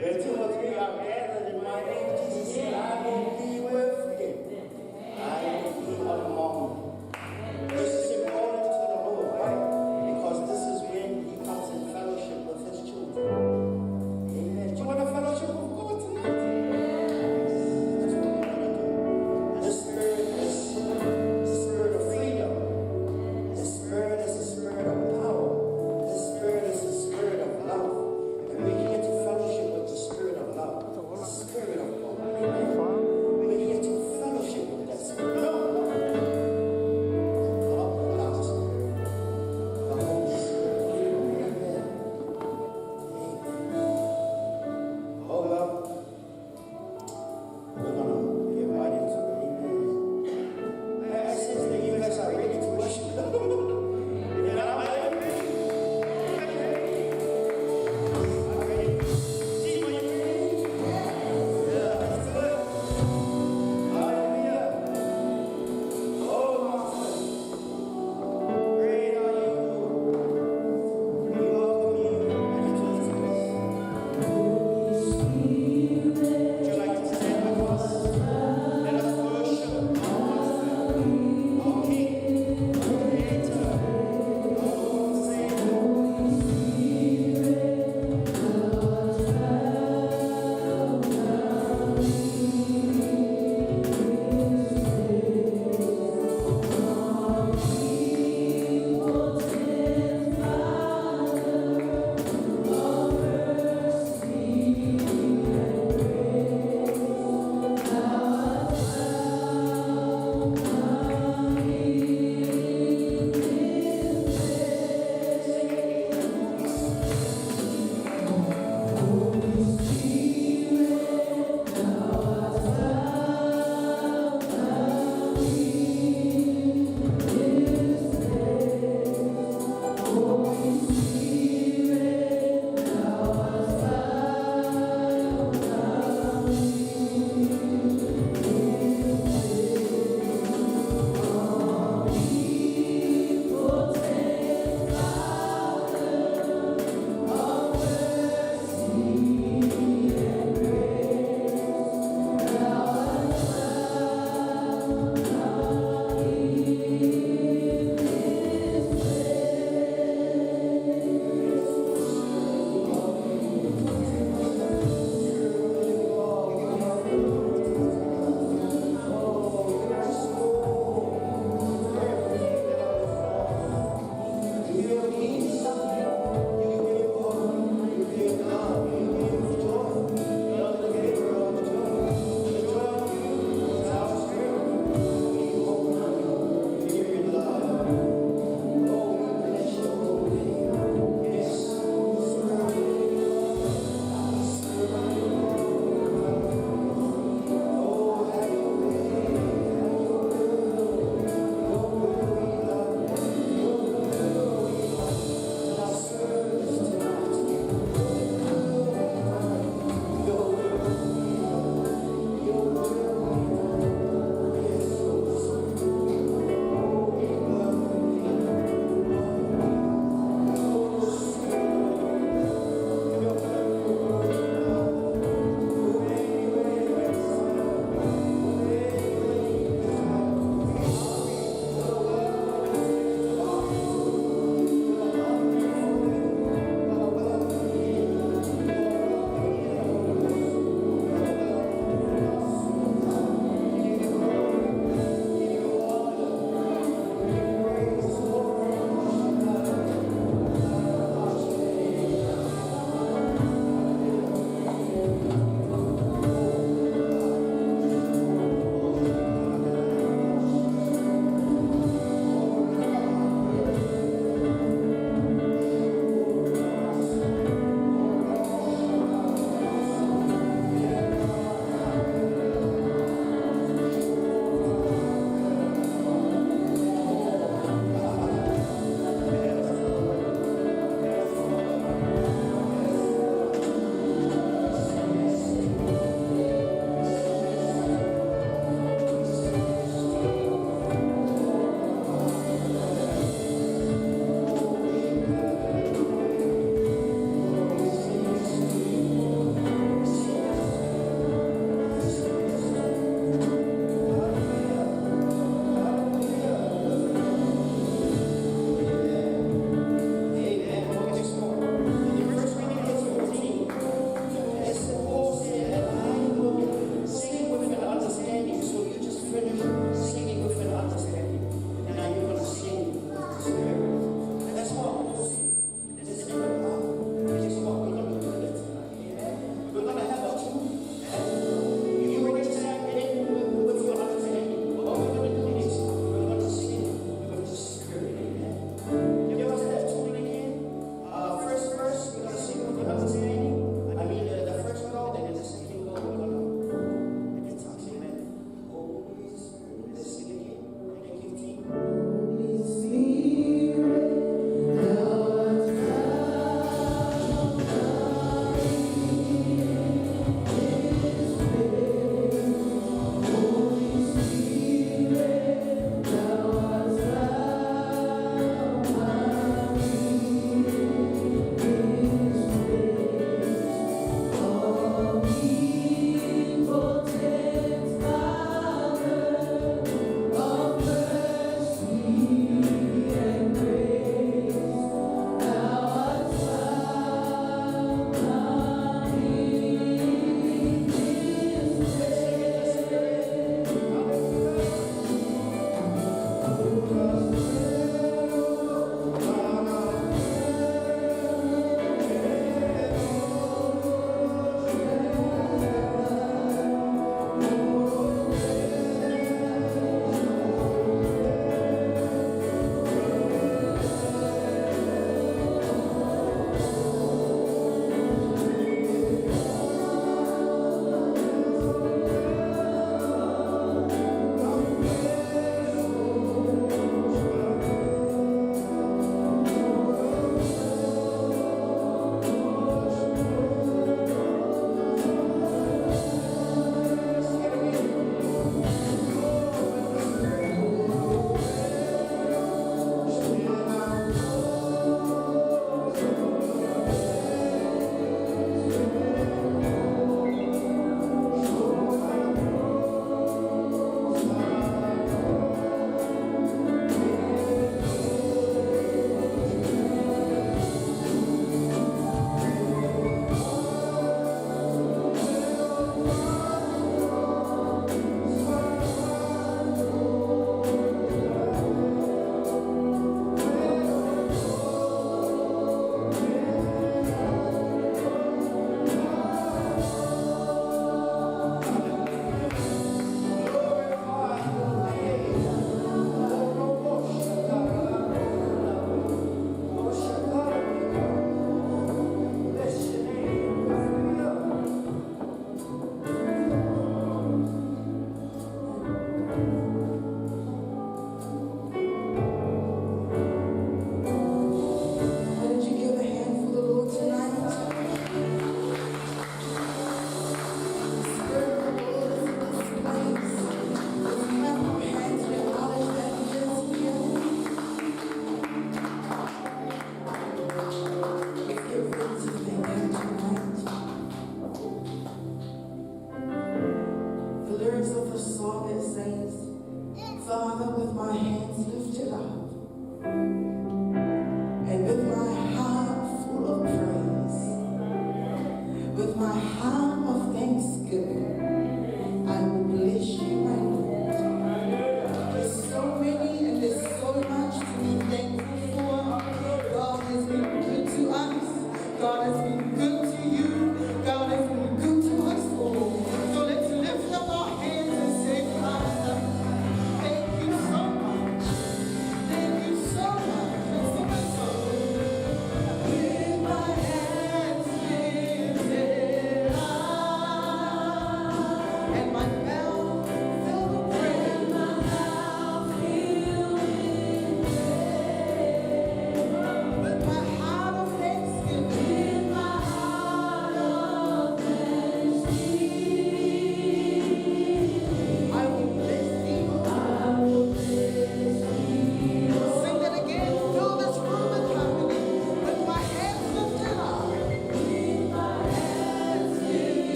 Where two or three are gathered in my name, Jesus said, I will be with him. I will be among them. This is important to the Lord, right? Because this is when he comes in fellowship with his children. Amen. Do you want to fellowship with God tonight? That's what we want to do. The Spirit is the spirit of freedom. The Spirit is the spirit of power. The Spirit is the spirit of love. And we're here to fellowship with the spirit of love.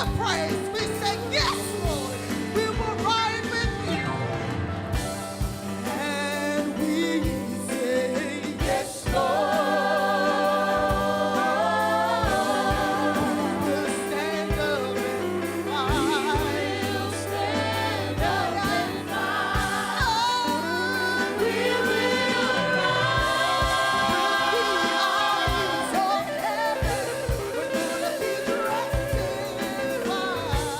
the praise. We say, yes, Lord, we will ride with you. And we say, yes, Lord. We'll stand up and fight. We'll stand up and fight. We will rise. We are so happy. We're gonna be dressed in white.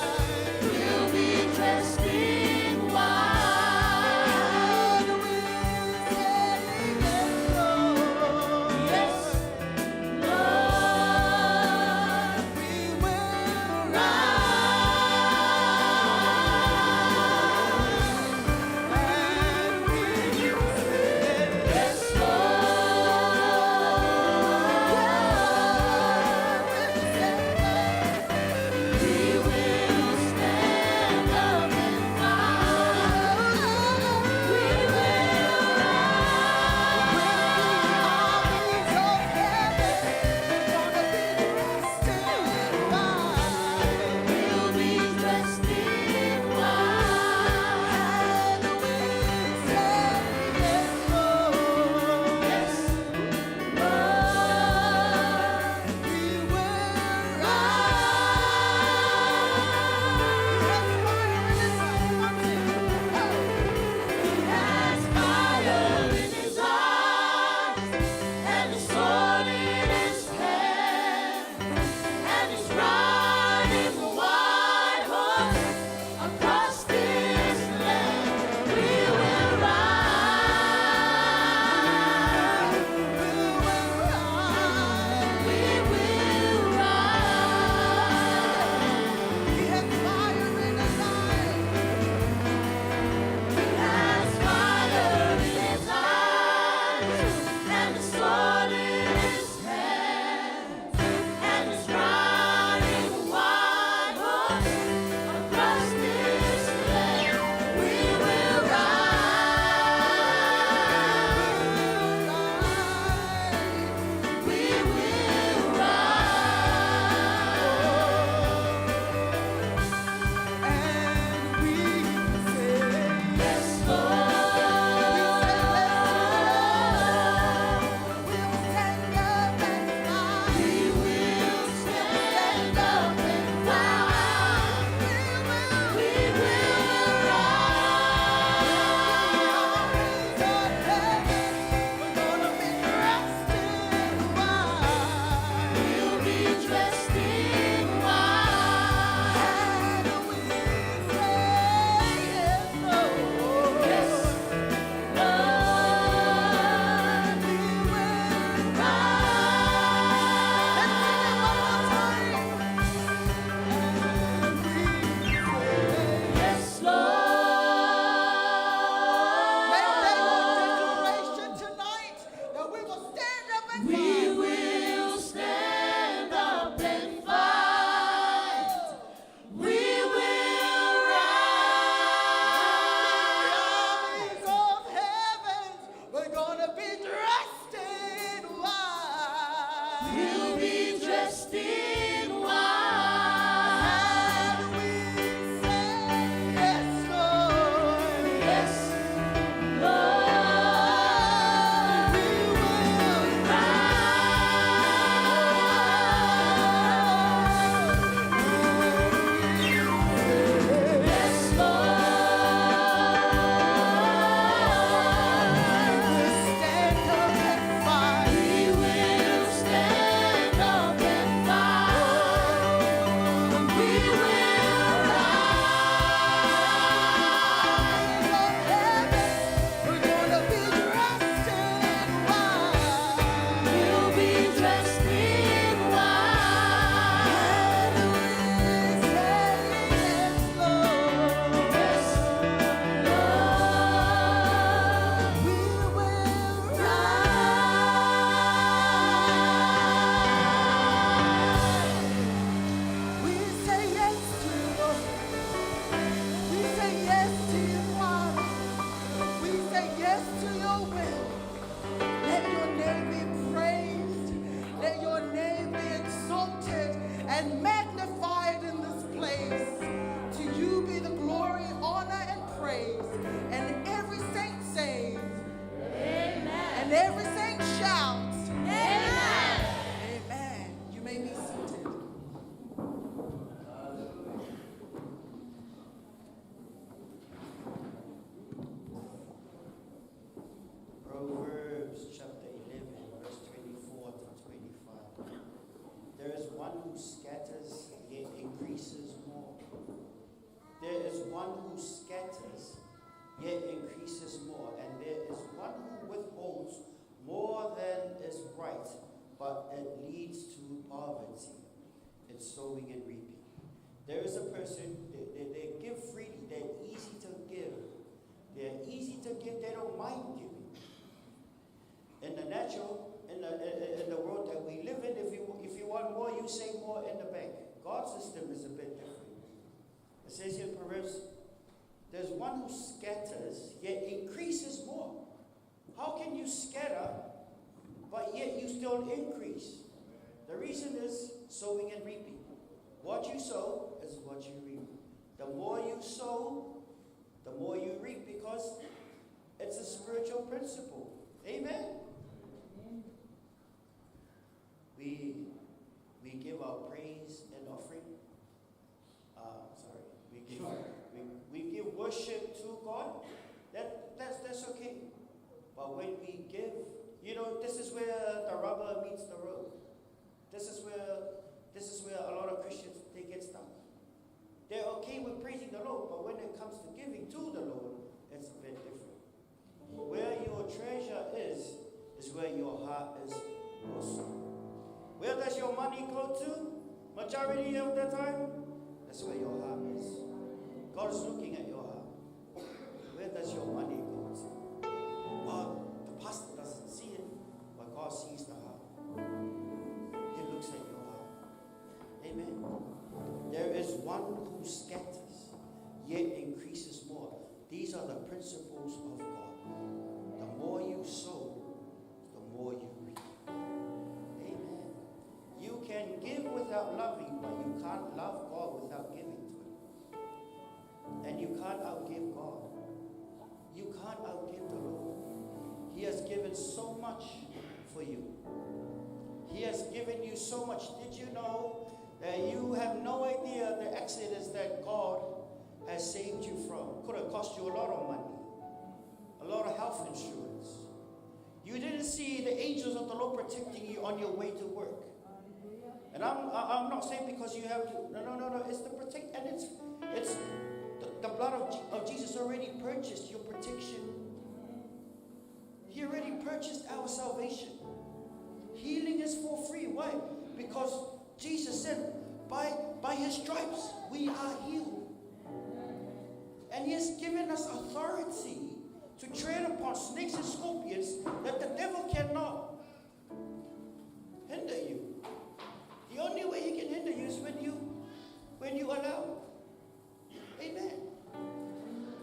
one who scatters, yet increases more. And there is one who withholds more than is right, but it leads to poverty. It's sowing and reaping. There is a person, they give freely, they're easy to give. They're easy to give, they don't mind giving. In the natural, in the world that we live in, if you want more, you say more in the bank. God's system is a bit different. It says here in Proverbs, there's one who scatters, yet increases more. How can you scatter, but yet you still increase? The reason is sowing and reaping. What you sow is what you reap. The more you sow, the more you reap, because it's a spiritual principle. Amen? We give our praise and offering. We give worship to God. That's okay. But when we give, this is where the rubber meets the road. This is where a lot of Christians, they get stuck. They're okay with praising the Lord, but when it comes to giving to the Lord, it's a bit different. Where your treasure is where your heart is also. Where does your money go to? Majority of the time, that's where your heart is. God is looking at your heart. Where does your money go to? Well, the pastor doesn't see it, but God sees the heart. He looks at your heart. Amen. There is one who scatters, yet increases more. These are the principles of God. The more you sow, the more you reap. Amen. You can give without loving, but you can't love God without giving to Him. And you can't outgive God. You can't outgive the Lord. He has given so much for you. He has given you so much. Did you know that you have no idea the accidents that God has saved you from? Could have cost you a lot of money, a lot of health insurance. You didn't see the angels of the Lord protecting you on your way to work. And I'm not saying because you have to. No. It's the protect, and it's the blood of Jesus already purchased your protection. He already purchased our salvation. Healing is for free. Why? Because Jesus said, by His stripes we are healed. And He has given us authority to tread upon snakes and scorpions that the devil cannot hinder you. The only way he can hinder you is when you allow. Amen.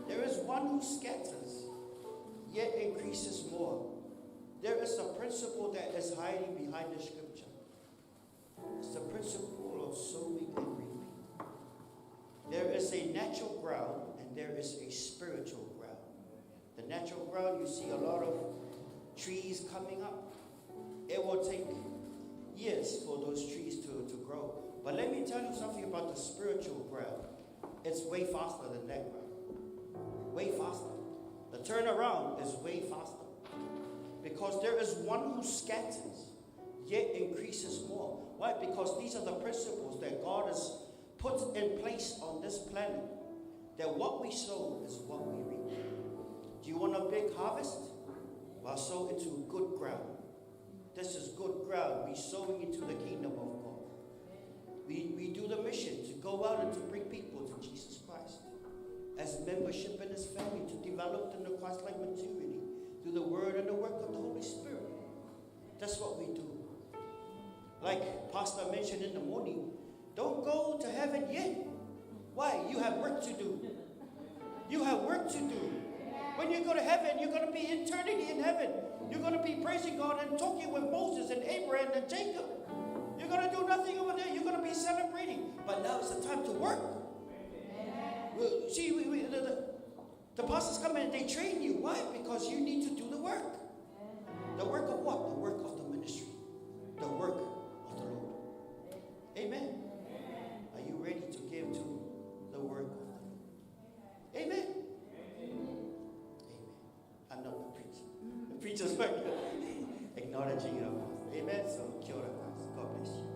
There is one who scatters, yet increases more. There is a principle that is hiding behind the scripture. It's the principle of sowing and reaping. There is a natural ground and there is a spiritual ground. The natural ground, you see a lot of trees coming up. It will take years for those trees to grow. But let me tell you something about the spiritual ground. It's way faster than that ground. Way faster. The turnaround is way faster. Because there is one who scatters, yet increases more. Why? Because these are the principles that God has put in place on this planet. That what we sow is what we reap. Do you want a big harvest? Well, sow into good ground. This is good ground. We're sowing into the kingdom of God. We do the mission to go out and to bring people to Jesus Christ. As membership in His family, to develop in the Christ-like maturity through the word and the work of the Holy Spirit. That's what we do. Like Pastor mentioned in the morning, don't go to heaven yet. Why? You have work to do. You have work to do. When you go to heaven, you're going to be eternity in heaven. You're going to be praising God and talking with Moses and Abraham and Jacob. You're going to do nothing over there. You're going to be celebrating. But now it's the time to work. See, the pastors come in and they train you. Why? Because you need to do the work. The work of what? The work of the ministry. The work of the Lord. Amen. Are you ready to give to the work of the Lord? Amen. I'm not the preacher. The preacher's work. Acknowledging it. Amen. So, kia ora, guys. God bless you.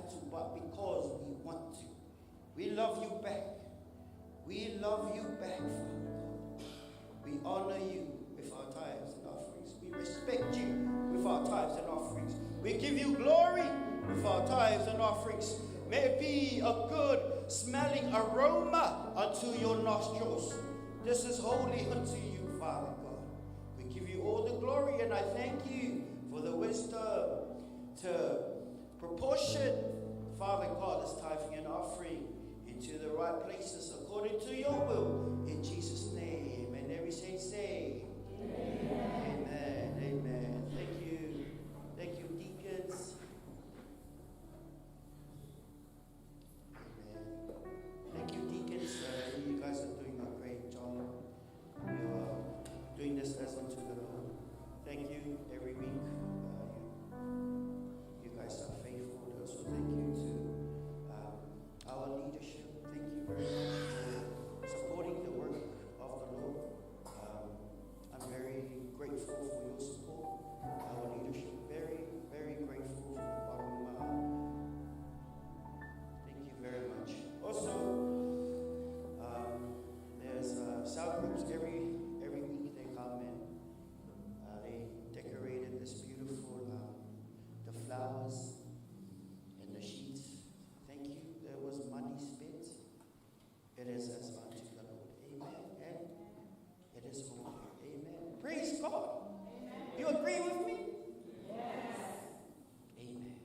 to, but because we want to. We love you back. We love you back, Father God. We honor you with our tithes and offerings. We respect you with our tithes and offerings. We give you glory with our tithes and offerings. May it be a good smelling aroma unto your nostrils. This is holy unto you, Father God. We give you all the glory, and I thank you for the wisdom to proportion, Father God, this tithing and offering into the right places according to your will. In Jesus' name. And every saint say, Amen. Amen. Amen. Thank you. Thank you, deacons. Amen. Thank you, deacons. You guys are doing a great job. You are doing this as unto the Lord. Thank you every week. You guys are faithful. Also, thank you to our leadership. Thank you very much for supporting the work of the Lord. I'm very grateful for your support. Our leadership, very, very grateful from the bottom of my heart. Thank you very much. Also, there's cell groups every week. They come in. They decorated this beautiful the flowers and the sheets. Thank you. There was money spent. It is as unto the Lord. Amen. And it is holy. Amen. Praise God. Amen. You agree with me? Yes. Amen.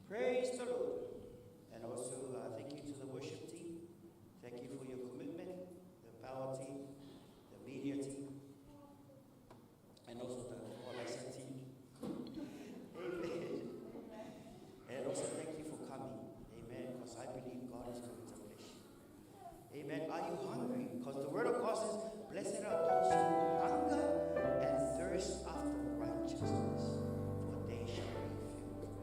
Praise the Lord. And also, thank you to the worship team. Thank you for your commitment, the power team, the media team, and also the Olesa team. Amen. And also thank you for coming. Amen. Because I believe God is going to bless you. Amen. Are you hungry? Because the word of God says, blessed are those who hunger and thirst after righteousness, for they shall be filled.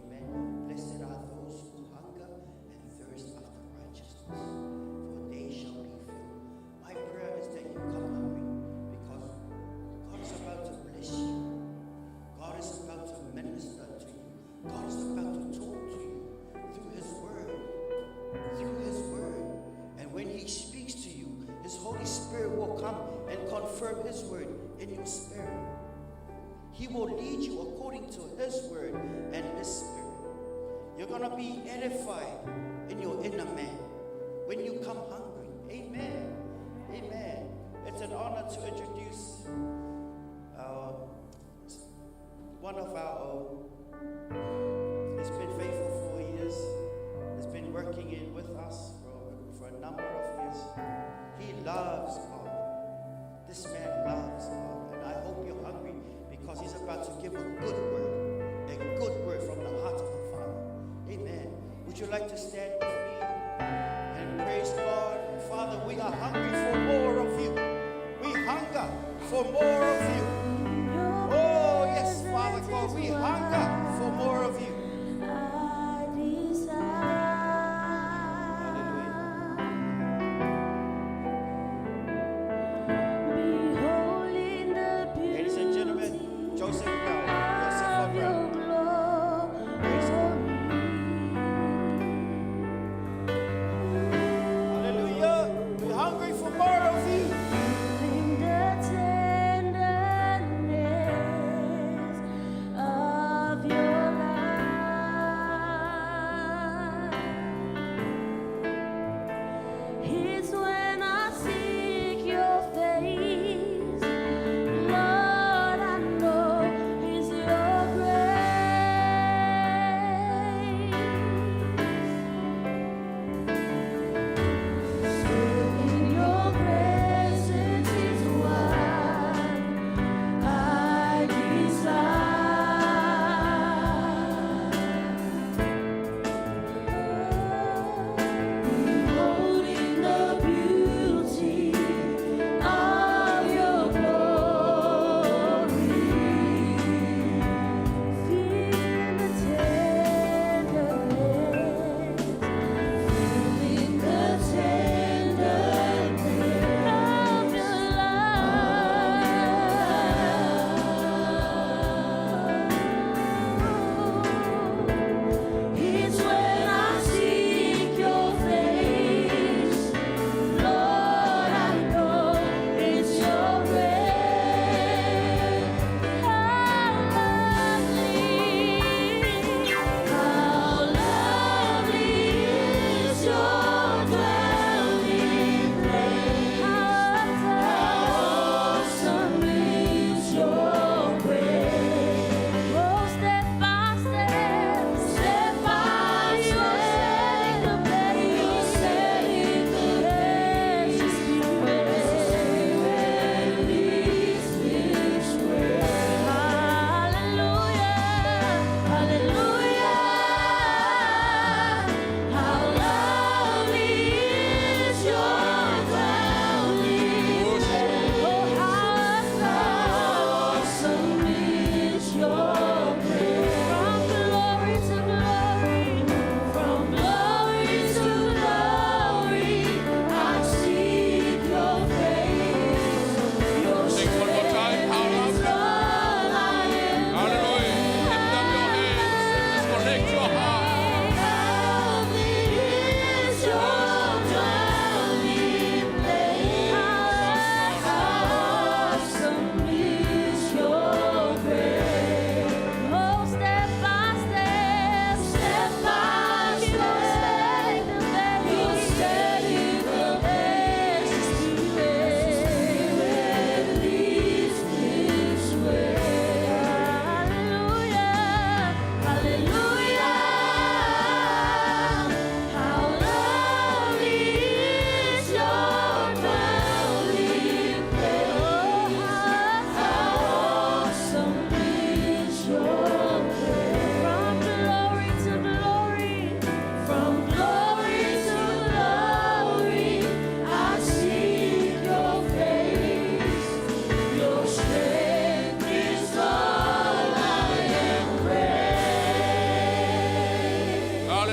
Amen. Blessed are those who hunger and thirst after righteousness, for they shall be filled. My prayer is that you come hungry, because God is about to bless you. God is about to minister to you. God is about to talk to you through His Word. Through His Word. And when He speaks to you, His Holy Spirit will come and confirm His Word in your spirit. He will lead you according to His Word and His Spirit. You're going to be edified in your inner man when you come hungry. Amen. Amen. It's an honor to introduce one of our own. He's been faithful for years. He's been working in with us for a number of years. He loves God. This man loves God. And I hope you're hungry, because he's about to give a good word from the heart of the Father. Amen. Would you like to stand with me and praise God? Father, we are hungry for more of you. We hunger for more of you. Oh, yes, Father God, we hunger for more of you. Ladies and gentlemen, Joseph Brown. Praise God. Hallelujah. We're hungry for more of you. Of your love.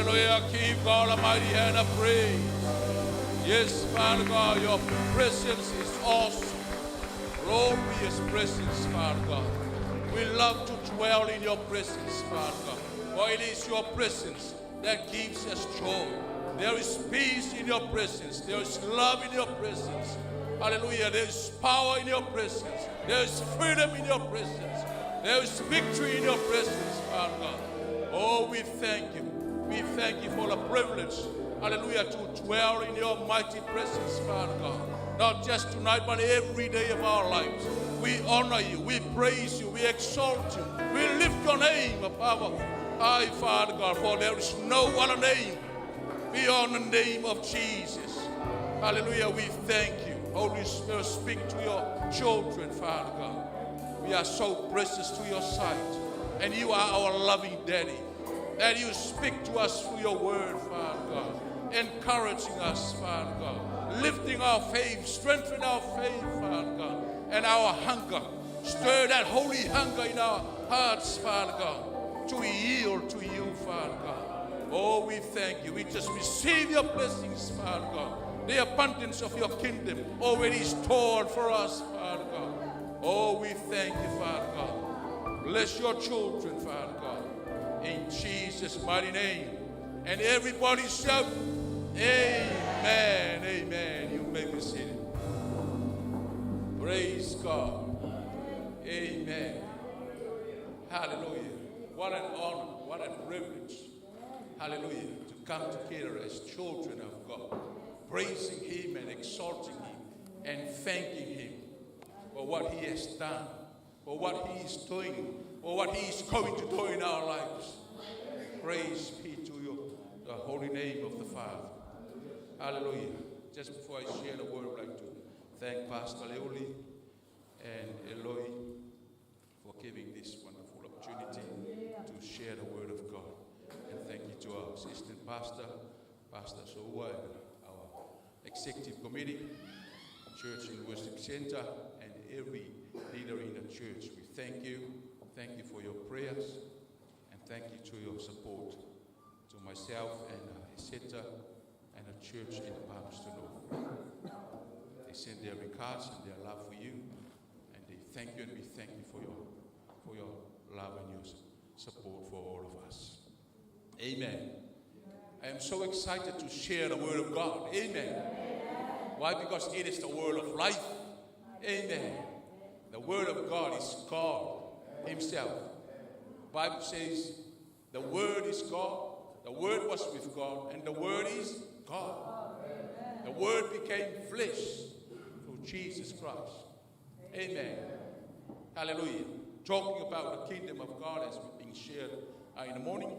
Hallelujah. Keep God Almighty hand of praise. Yes, Father God, your presence is awesome. Glorious presence, Father God. We love to dwell in your presence, Father God. For it is your presence that gives us joy. There is peace in your presence. There is love in your presence. Hallelujah. There is power in your presence. There is freedom in your presence. There is victory in your presence, Father God. Oh, we thank you. We thank you for the privilege, hallelujah, to dwell in your mighty presence, Father God. Not just tonight, but every day of our lives. We honor you. We praise you. We exalt you. We lift your name above high, Father God, for there is no other name beyond the name of Jesus. Hallelujah. We thank you. Holy Spirit, speak to your children, Father God. We are so precious to your sight. And you are our loving daddy. That you speak to us through your word, Father God. Encouraging us, Father God. Lifting our faith, strengthening our faith, Father God. And our hunger. Stir that holy hunger in our hearts, Father God. To yield to you, Father God. Oh, we thank you. We just receive your blessings, Father God. The abundance of your kingdom already stored for us, Father God. Oh, we thank you, Father God. Bless your children, Father God. In Jesus' mighty name. And everybody shout, amen, amen. You may be seated. Praise God. Amen. Hallelujah. What an honor, what a privilege. Hallelujah. To come together as children of God. Praising him and exalting him and thanking him for what he has done, for what he is doing, for what he is going to do in our lives. Praise be to you, the holy name of the Father. Hallelujah. Just before I share the word, I'd like to thank Pastor Leoli and Eloi for giving this wonderful opportunity to share the word of God. And thank you to our assistant pastor, Pastor Soua, and our executive committee, Church and Worship Center, and every leader in the church. We thank you. Thank you for your prayers. And thank you to your support. To myself and Heseta and the church in Palmerston North. They send their regards and their love for you. And they thank you, and we thank you for your love and your support for all of us. Amen. I am so excited to share the word of God. Amen. Why? Because it is the word of life. Amen. The word of God is God himself. The Bible says the word is God. The word was with God, and the word is God. The word became flesh through Jesus Christ. Amen. Hallelujah. Talking about the kingdom of God as being shared in the morning.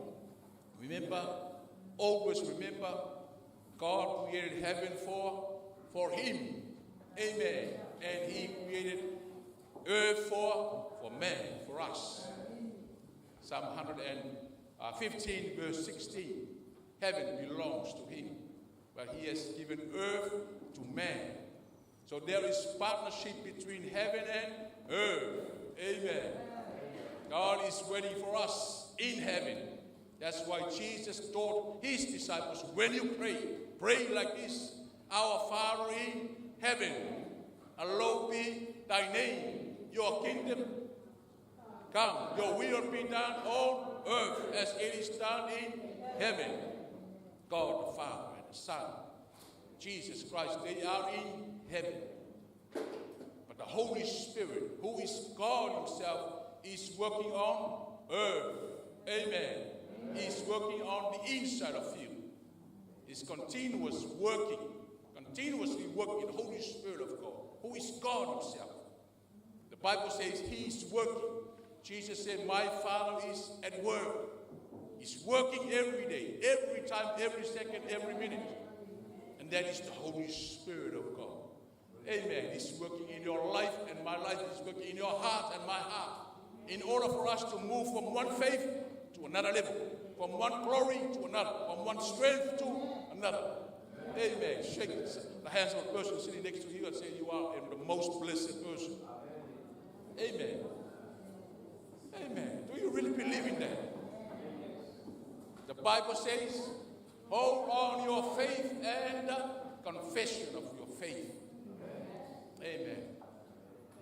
Remember, always remember, God created heaven for him. Amen. And he created earth for man, for us. Psalm 115 verse 16. Heaven belongs to him, but he has given earth to man. So there is partnership between heaven and earth. Amen. God is waiting for us in heaven. That's why Jesus taught his disciples, when you pray like this: Our Father in heaven, hallowed be thy name. Your kingdom come. Your will be done on earth as it is done in heaven. God the Father and the Son, Jesus Christ, they are in heaven. But the Holy Spirit, who is God himself, is working on earth. Amen. He's working on the inside of you. He's continuously working in the Holy Spirit of God, who is God himself. The Bible says he's working. Jesus said, my Father is at work. He's working every day, every time, every second, every minute. And that is the Holy Spirit of God. Amen. He's working in your life and my life. He's working in your heart and my heart. In order for us to move from one faith to another level, from one glory to another, from one strength to another. Amen. Shake the hands of the person sitting next to you and say, you are the most blessed person. Amen. Amen. Do you really believe in that? The Bible says, hold on your faith and confession of your faith. Amen.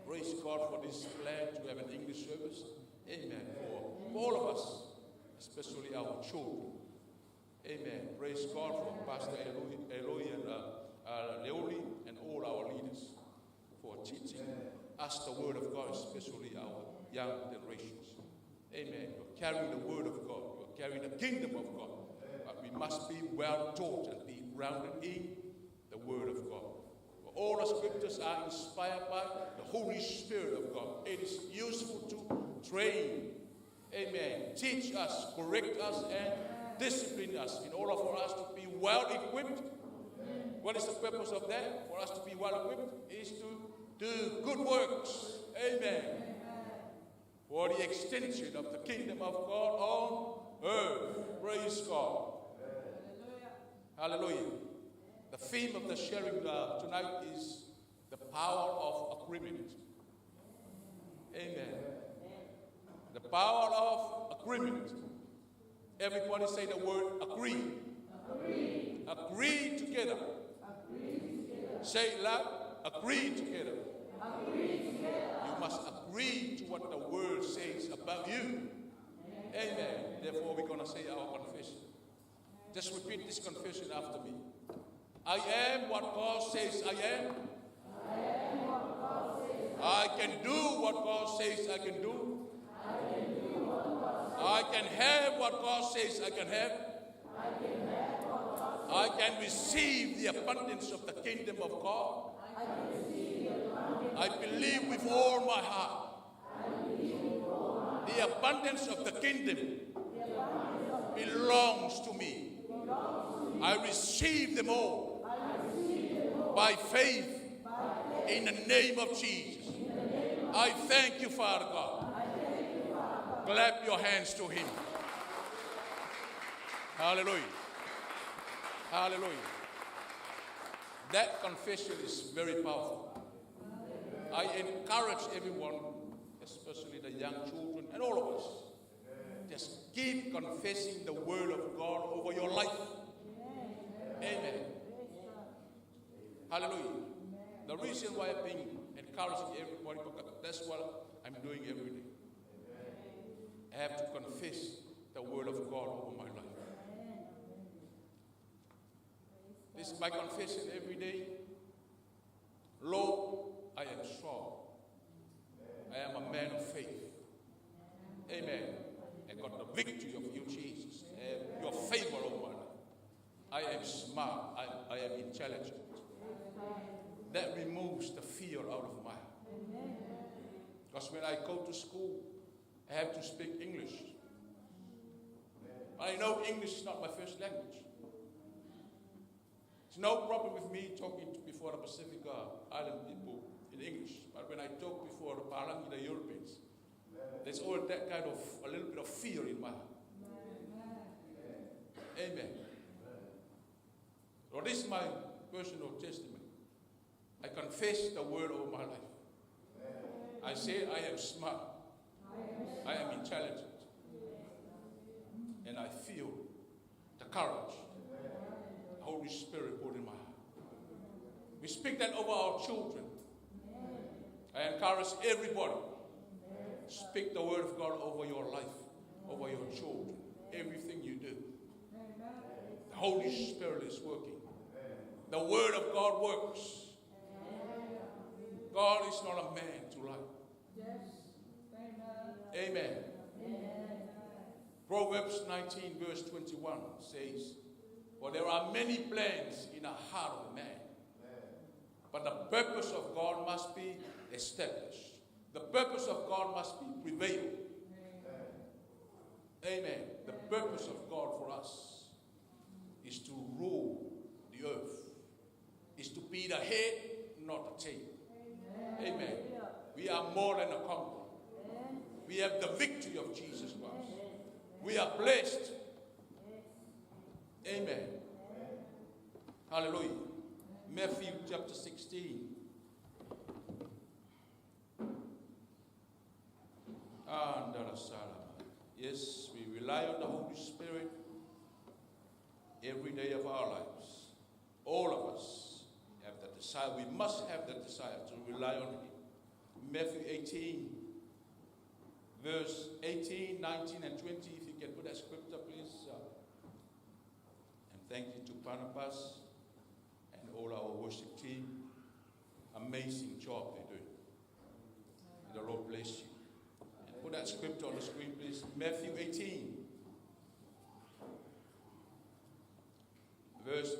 Praise God for this plan to have an English service. Amen. For all of us, especially our children. Amen. Praise God for Pastor Eloy and Leoli and all our leaders for teaching us the Word of God, especially our young generations. Amen. You're carrying the Word of God. You're carrying the kingdom of God. But we must be well taught and be grounded in the Word of God. For all the scriptures are inspired by the Holy Spirit of God. It is useful to train, amen, teach us, correct us, and discipline us in order for us to be well equipped. What is the purpose of that? For us to be well equipped is to do good works. Amen. For the extension of the kingdom of God on earth. Praise God. Hallelujah. The theme of the sharing tonight is the power of agreement. Amen. The power of agreement. Everybody say the word agree. Agree. Agree together. Agree together. Say it loud. Agree together. Agree together. You must agree to what the word says about you. Amen. Therefore, we're going to say our confession. Just repeat this confession after me. I am what God says I am. I am what God says I can do what God says I can do. I can have what God says I can have. I can receive the abundance of the kingdom of God. I believe with all my heart. The abundance of the kingdom belongs to me. I receive them all by faith in the name of Jesus. I thank you, Father God. Clap your hands to him. Hallelujah. Hallelujah. That confession is very powerful. I encourage everyone, especially the young children and all of us, just keep confessing the word of God over your life. Amen. Hallelujah. The reason why I've been encouraging everybody, because that's what I'm doing every day. I have to confess the word of God over my life. This is my confession every day. Lord, I am strong. I am a man of faith. Amen. I got the victory of you, Jesus. And your favor over my life. I am smart. I am intelligent. That removes the fear out of my heart. Because when I go to school, I have to speak English. I know English is not my first language. It's no problem with me talking before the Pacific Island people in English. But when I talk before the Parangi, the Europeans, there's always that kind of, a little bit of fear in my heart. Amen. So this is my personal testimony. I confess the word over my life. I say I am smart. I am intelligent. And I feel the courage the Holy Spirit put in my heart. We speak that over our children. I encourage everybody. Speak the word of God over your life, over your children, everything you do. The Holy Spirit is working. The word of God works. God is not a man to lie. Amen. Proverbs 19 verse 21 says, for there are many plans in the heart of a man, but the purpose of God must be established. The purpose of God must be prevailed. Amen. The purpose of God for us is to rule the earth, is to be the head, not the tail. Amen. We are more than a conqueror. We have the victory of Jesus Christ. We are blessed. Amen. Hallelujah. Matthew chapter 16. Yes, we rely on the Holy Spirit every day of our lives. All of us have that desire. We must have that desire to rely on Him. Matthew 18, verse 18, 19, and 20. If you can put that scripture, please. And thank you to Barnabas and all our worship team. Amazing job they're doing. May the Lord bless you. And put that scripture on the screen, please. Matthew 18, verse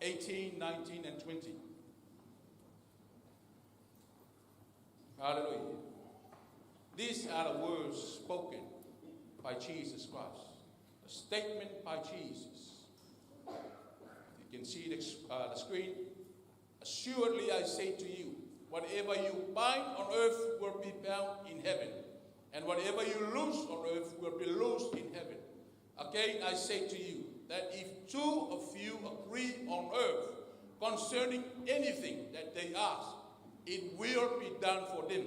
18, 19, and 20. Hallelujah. These are the words spoken by Jesus Christ. A statement by Jesus. You can see the screen. Assuredly I say to you, whatever you bind on earth will be bound in heaven, and whatever you loose on earth will be loosed in heaven. Again I say to you, that if two of you agree on earth concerning anything that they ask, it will be done for them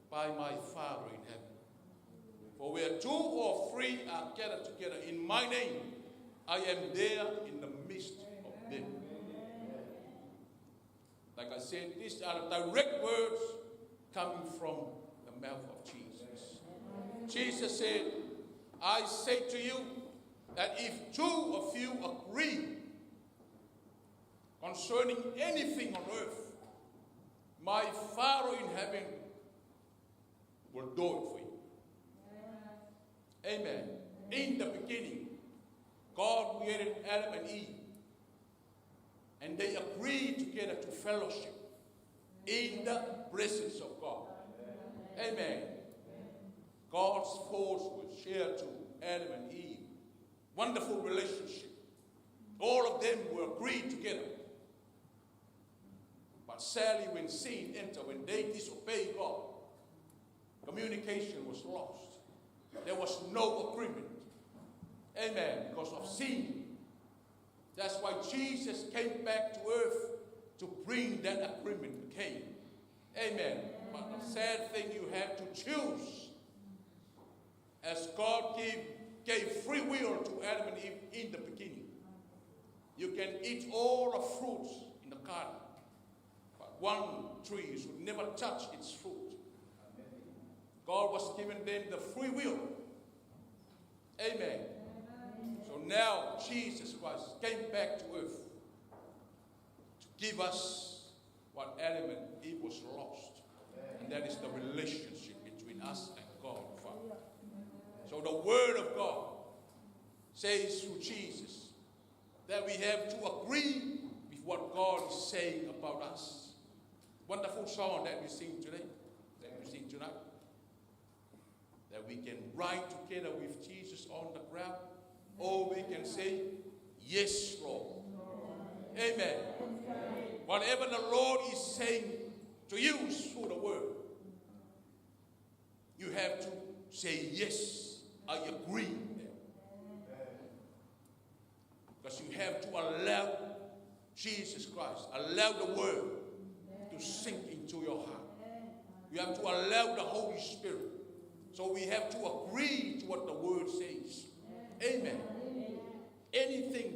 by my Father in heaven. For where 2 or 3 are gathered together in my name, I am there in the midst of them. Like I said, these are the direct words coming from the mouth of Jesus. Jesus said, I say to you that if 2 of you agree concerning anything on earth, my Father in heaven will do it for you. Amen. In the beginning, God created Adam and Eve, and they agreed together to fellowship in the presence of God. Amen. God's force was shared to Adam and Eve. Wonderful relationship. All of them were agreed together. But sadly, when sin entered, when they disobeyed God, communication was lost. There was no agreement. Amen. Because of sin. That's why Jesus came back to earth to bring that agreement again. Amen. But the sad thing, you have to choose. As God gave free will to Adam and Eve in the beginning. You can eat all the fruits in the garden. But one tree you should never touch its fruit. God was giving them the free will. Amen. So now Jesus Christ came back to earth to give us what Adam and Eve was lost. And that is the relationship between us and God the Father. So the Word of God says through Jesus that we have to agree with what God is saying about us. Wonderful song that we sing today, that we sing tonight. That we can ride together with Jesus on the ground. Or we can say, yes, Lord. Amen. Whatever the Lord is saying to you through the Word, you have to say, yes, I agree with them. Because you have to allow Jesus Christ, allow the Word to sink into your heart. You have to allow the Holy Spirit. So we have to agree to what the Word says. Amen. Anything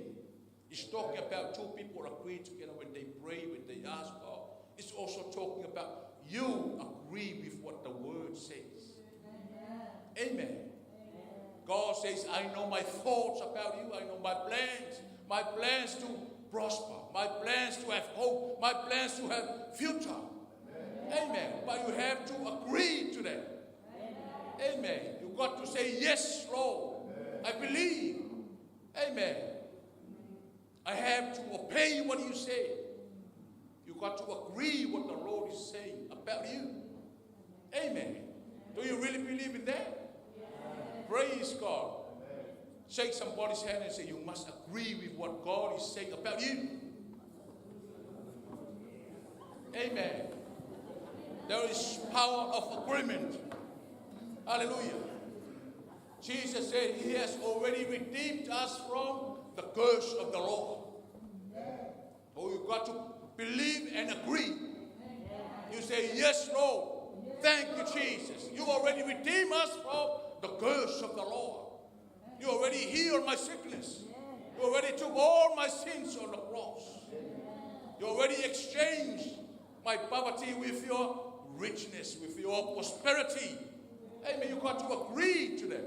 is talking about 2 people agree together when they pray, when they ask God. It's also talking about you agree with what the Word says. Amen. God says, I know my thoughts about you. I know my plans. My plans to prosper. My plans to have hope. My plans to have future. Amen. But you have to agree to them. Amen. You've got to say, yes, Lord. I believe. Amen. I have to obey what you say. You've got to agree what the Lord is saying about you. Amen. Do you really believe in that? Praise God. Shake somebody's hand and say, you must agree with what God is saying about you. Amen. There is power of agreement. Hallelujah. Jesus said he has already redeemed us from the curse of the law. So you've got to believe and agree. You say, yes, Lord. Thank you, Jesus. You already redeemed us from the curse of the law. You already healed my sickness. You already took all my sins on the cross. You already exchanged my poverty with your richness, with your prosperity. Amen. You got to agree to them.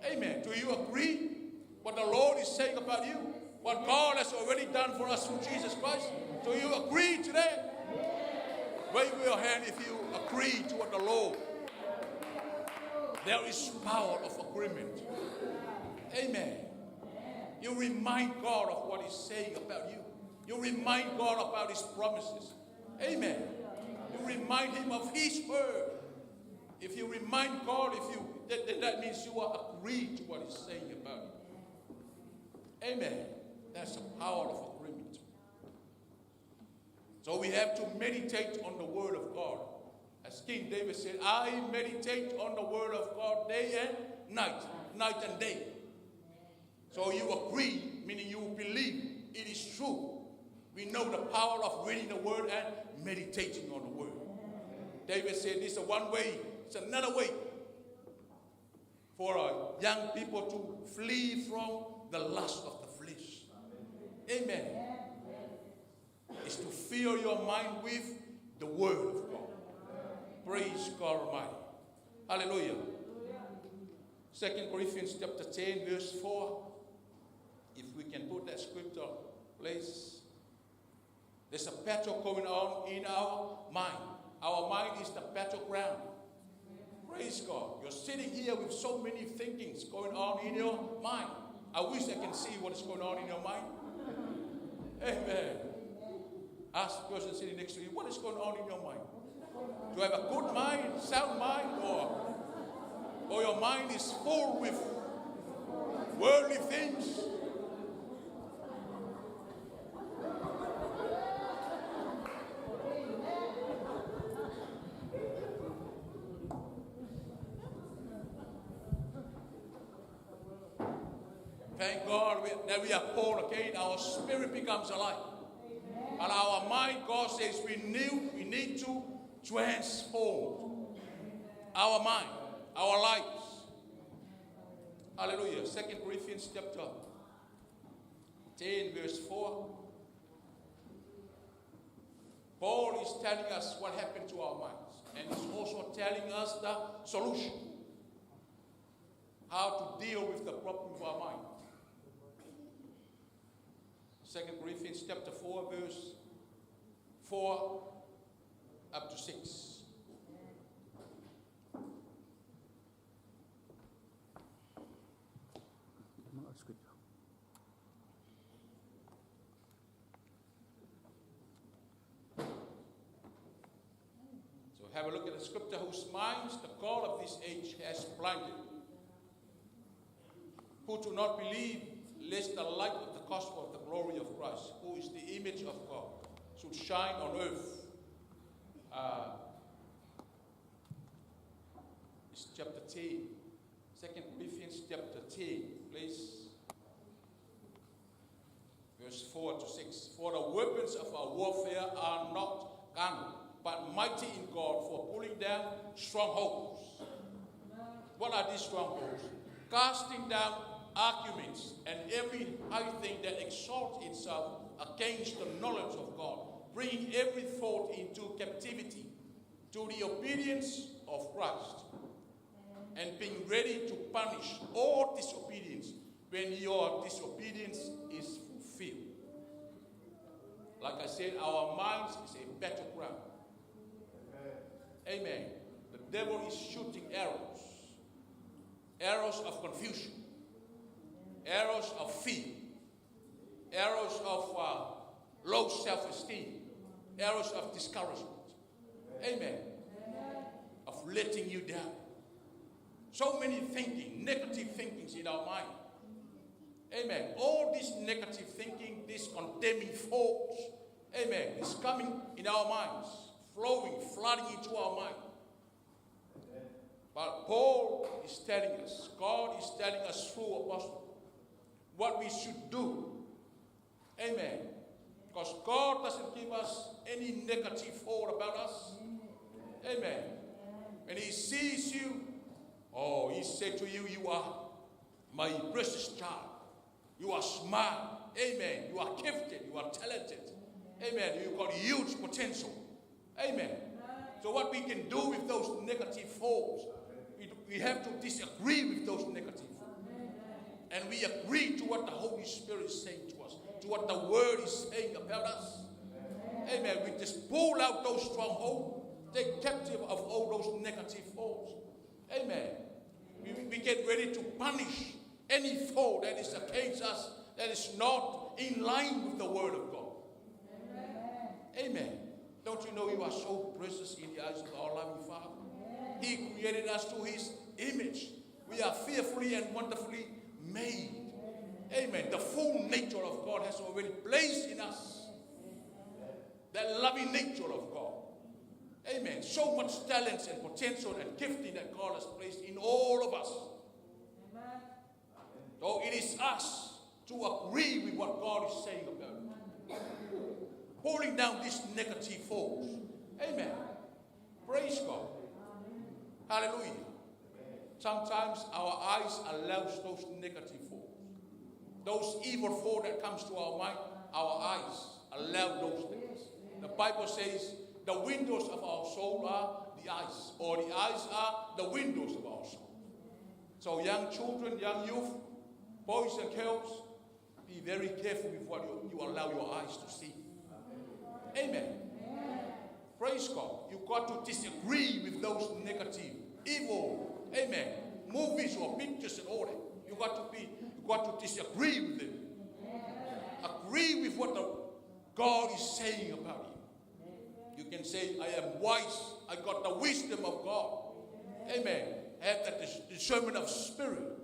Amen. Do you agree what the Lord is saying about you? What God has already done for us through Jesus Christ? Do you agree to that? Wave your hand if you agree to what the Lord. There is power of agreement. Amen. You remind God of what He's saying about you. You remind God about His promises. Amen. You remind Him of His word. If you remind God, that means you are agreed to what He's saying about you. Amen. That's the power of agreement. So we have to meditate on the word of God. As King David said, I meditate on the word of God day and night, night and day. So you agree, meaning you believe it is true. We know the power of reading the word and meditating on the word. David said this is one way, it's another way for young people to flee from the lust of the flesh. Amen. Is to fill your mind with the word of God. Praise God Almighty. Hallelujah. 2 Corinthians chapter 10 verse 4. If we can put that scripture, please. There's a battle going on in our mind. Our mind is the battleground. Praise God. You're sitting here with so many thinkings going on in your mind. I wish I can see what is going on in your mind. Amen. Ask the person sitting next to you, what is going on in your mind? Do you have a good mind, sound mind, or your mind is full with worldly things? Thank God that we are born again. Our spirit becomes alive. And our mind, God says, we need to transform our mind, our lives. Hallelujah. 2 Corinthians chapter 10 verse 4. Paul is telling us what happened to our minds. And he's also telling us the solution. How to deal with the problem of our mind. 2 Corinthians chapter 4 verse 4 up to 6. So have a look at the scripture. Whose minds the God of this age has blinded, who do not believe, lest the light of the gospel of the glory of Christ, who is the image of God, should shine on earth. It's chapter 10. 2 Corinthians chapter 10, please. Verse 4 to 6. For the weapons of our warfare are not carnal, but mighty in God for pulling down strongholds. What are these strongholds? Casting down arguments and every high thing that exalts itself against the knowledge of God, bringing every thought into captivity to the obedience of Christ, and being ready to punish all disobedience when your disobedience is fulfilled. Like I said, our minds is a battleground. Amen. The devil is shooting arrows of confusion, arrows of fear, arrows of low self-esteem, arrows of discouragement. Amen. Of letting you down. So many thinking, negative thinkings in our mind. Amen. All this negative thinking, this condemning thoughts, amen, is coming in our minds, flowing, flooding into our mind. But Paul is telling us, God is telling us through Apostle, what we should do. Amen. Because God doesn't give us any negative thought about us. Amen. When He sees you, He said to you, you are my precious child. You are smart. Amen. You are gifted. You are talented. Amen. You've got huge potential. Amen. So what we can do with those negative thoughts, we have to disagree with those negative thoughts. And we agree to what the Holy Spirit is saying to us, to what the Word is saying about us. Amen. We just pull out those strongholds, take captive of all those negative thoughts. Amen. We get ready to punish any thought that is against us, that is not in line with the Word of God. Amen. Don't you know you are so precious in the eyes of our loving Father? He created us to His image. We are fearfully and wonderfully made. Amen. The full nature of God has already placed in us. That loving nature of God. Amen. So much talents and potential and gifting that God has placed in all of us. So it is us to agree with what God is saying about it. Pulling down these negative thoughts. Amen. Praise God. Hallelujah. Sometimes our eyes allow those negative thoughts. Those evil thoughts that comes to our mind, our eyes allow those things. The Bible says the windows of our soul are the eyes, or the eyes are the windows of our soul. So young children, young youth, boys and girls, be very careful with what you allow your eyes to see. Amen. Praise God. You've got to disagree with those negative, evil, amen, movies or pictures and all that. You've got to disagree with them. Agree with what God is saying about you. You can say, I am wise. I got the wisdom of God. Amen. Have that discernment of spirit.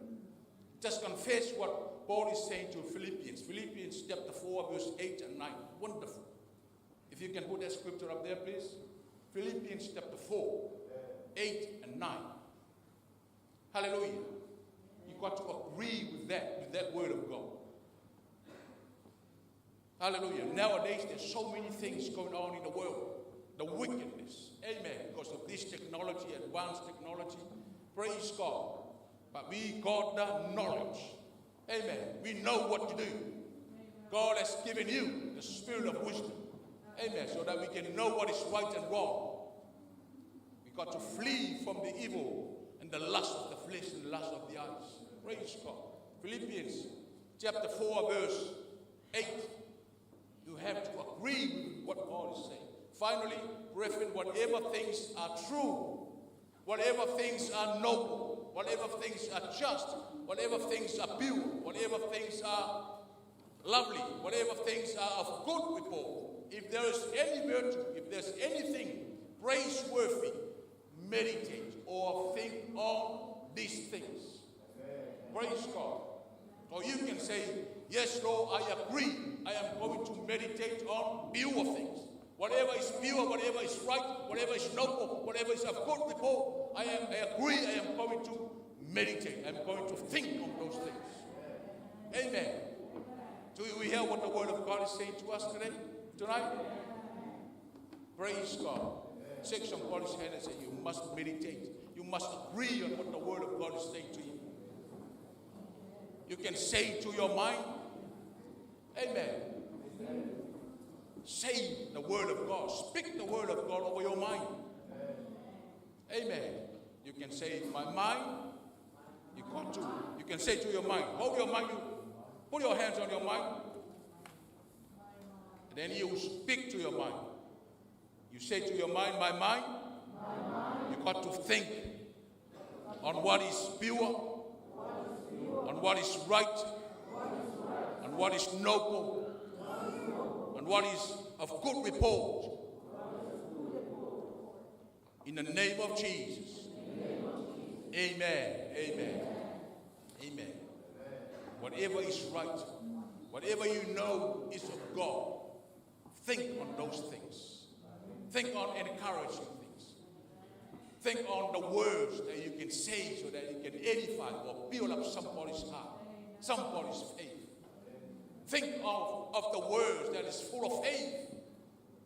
Just confess what Paul is saying to Philippians. Philippians chapter 4, verse 8 and 9. Wonderful. If you can put that scripture up there, please. Philippians chapter 4, 8 and 9. Hallelujah. You've got to agree with that word of God. Hallelujah. Nowadays, there's so many things going on in the world. The wickedness. Amen. Because of this technology, advanced technology. Praise God. But we got the knowledge. Amen. We know what to do. God has given you the spirit of wisdom. Amen. So that we can know what is right and wrong. We got to flee from the evil and the lust of the flesh and the lust of the eyes. Praise God. Philippians chapter 4, verse 8. You have to agree with what God is saying. Finally, brethren, whatever things are true, whatever things are noble, whatever things are just, whatever things are pure, whatever things are lovely, whatever things are of good report, if there is any virtue, if there's anything praiseworthy, meditate or think on these things. Praise God. Or you can say, yes, Lord, I agree. I am going to meditate on pure things. Whatever is pure, whatever is right, whatever is noble, whatever is of good report, I agree. I am going to meditate. I am going to think on those things. Amen. Do we hear what the Word of God is saying to us tonight? Praise God. Shake somebody's hand and say, you must meditate. You must agree on what the Word of God is saying to you. You can say to your mind, amen. Say the Word of God. Speak the Word of God over your mind. Amen. You can say, my mind, you can say to your mind, hold your mind, you put your hands on your mind. And then you speak to your mind. You say to your mind, my mind, you got to think on what is pure, on what is right, on what is noble, on what is of good report. In the name of Jesus. Amen. Amen. Amen. Whatever is right, whatever you know is of God, think on those things. Think on encouraging things. Think on the words that you can say so that you can edify or build up somebody's heart, somebody's faith. Think of the words that is full of faith.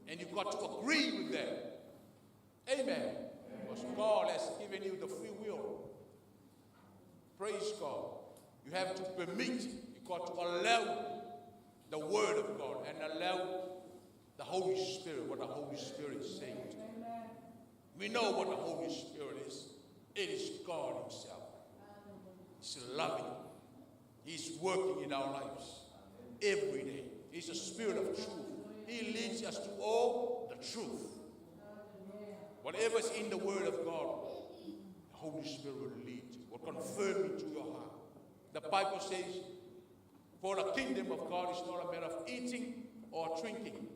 And you've got to agree with them. Amen. Because God has given you the free will. Praise God. You have to permit. You got to allow the Word of God and allow the Holy Spirit, what the Holy Spirit is saying to you. We know what the Holy Spirit is. It is God Himself. He's loving. He's working in our lives every day. He's a Spirit of truth. He leads us to all the truth. Whatever's in the Word of God, the Holy Spirit will lead you, will confirm it to your heart. The Bible says, for the kingdom of God is not a matter of eating or drinking,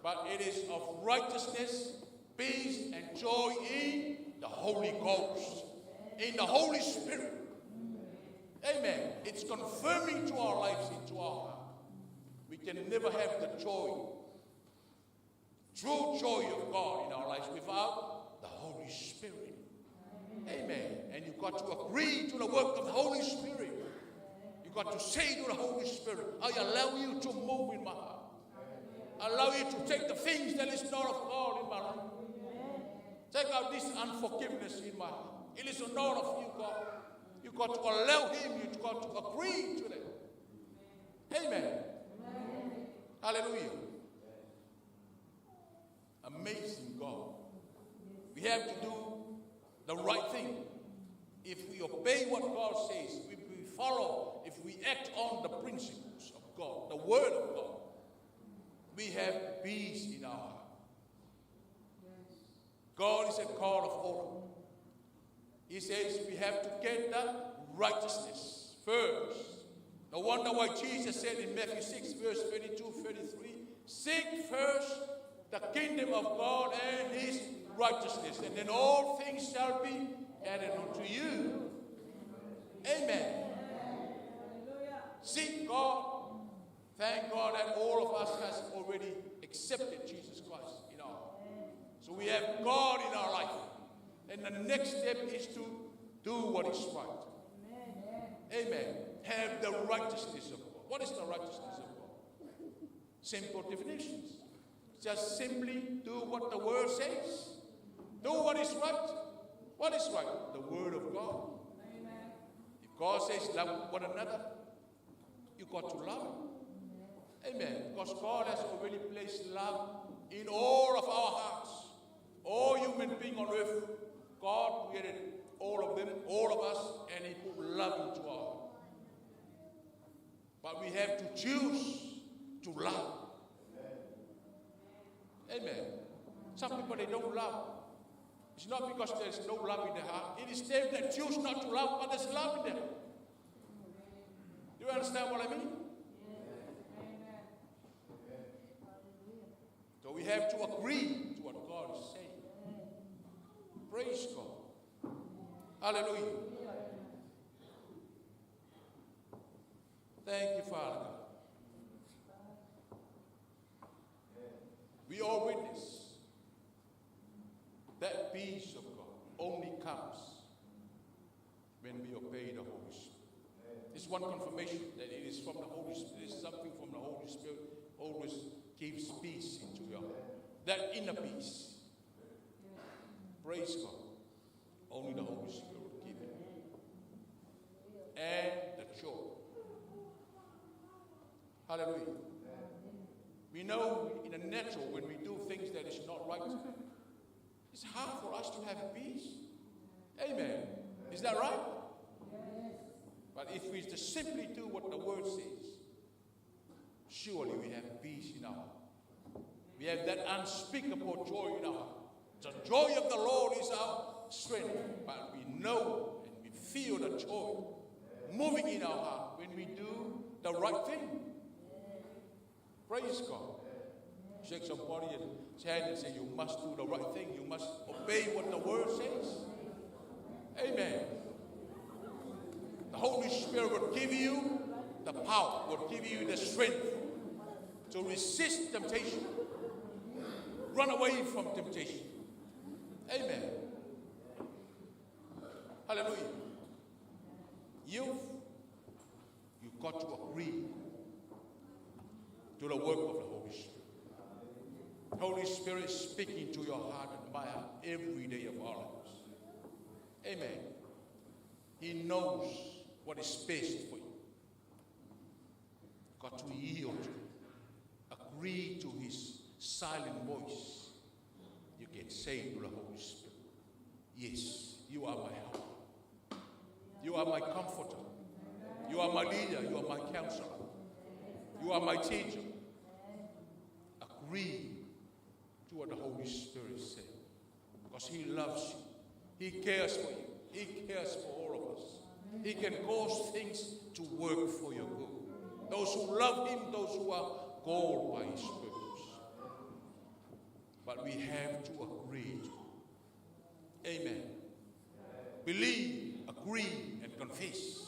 but it is of righteousness, peace, and joy in the Holy Ghost, in the Holy Spirit. Amen. It's confirming to our lives, into our heart. We can never have the joy, true joy of God in our lives without the Holy Spirit. Amen. And you've got to agree to the work of the Holy Spirit. You've got to say to the Holy Spirit, I allow you to move in my heart. I allow you to take the things that is not of God in my life. Take out this unforgiveness in my heart. It is not of you, God. You've got to allow Him. You've got to agree to that. Amen. Hallelujah. Amazing God. We have to do the right thing. If we obey what God says, if we follow, if we act on the principles of God, the Word of God, we have peace in our heart. God is a God of order. He says we have to get the righteousness first. No wonder why Jesus said in Matthew 6, verse 32, 33, seek first the kingdom of God and His righteousness, and then all things shall be added unto you. Amen. Seek God. Thank God that all of us has already accepted Jesus Christ in our heart. So we have God in our life. And the next step is to do what is right. Amen. Have the righteousness of God. What is the righteousness of God? Simple definitions. Just simply do what the Word says. Do what is right. What is right? The Word of God. If God says love one another, you've got to love Him. Amen. Because God has already placed love in all of our hearts. All human beings on earth, God created all of them, all of us, and He put love into our heart. But we have to choose to love. Amen. Some people, they don't love. It's not because there's no love in their heart. It is them that choose not to love, but there's love in them. Do you understand what I mean? So we have to agree to what God is saying. Praise God. Hallelujah. Thank you, Father God. We all witness that peace of God only comes when we obey the Holy Spirit. It's one confirmation that it is from the Holy Spirit. It's something from the Holy Spirit always gives peace into your heart. That inner peace. Praise God. Only the Holy Spirit will give it. And the joy. Hallelujah. We know in the natural, when we do things that is not right, it's hard for us to have peace. Amen. Is that right? But if we just simply do what the Word says, surely we have peace in our heart. We have that unspeakable joy in our heart. The joy of the Lord is our strength. But we know and we feel the joy moving in our heart when we do the right thing. Praise God. Shake somebody and hand and say, you must do the right thing. You must obey what the Word says. Amen. The Holy Spirit will give you the power, will give you the strength to resist temptation. Run away from temptation. Amen. Hallelujah. You've got to agree to the work of the Holy Spirit. The Holy Spirit is speaking to your heart and my heart every day of our lives. Amen. He knows what is best for you. got to yield, agree to his silent voice, you get saved with the Holy Spirit. Yes, you are my help. You are my comforter. You are my leader. You are my counselor. You are my teacher. Agree to what the Holy Spirit said. Because he loves you. He cares for you. He cares for all of us. He can cause things to work for your good. Those who love him, those who are called by his purpose. But we have to agree. Amen. Believe, agree, and confess.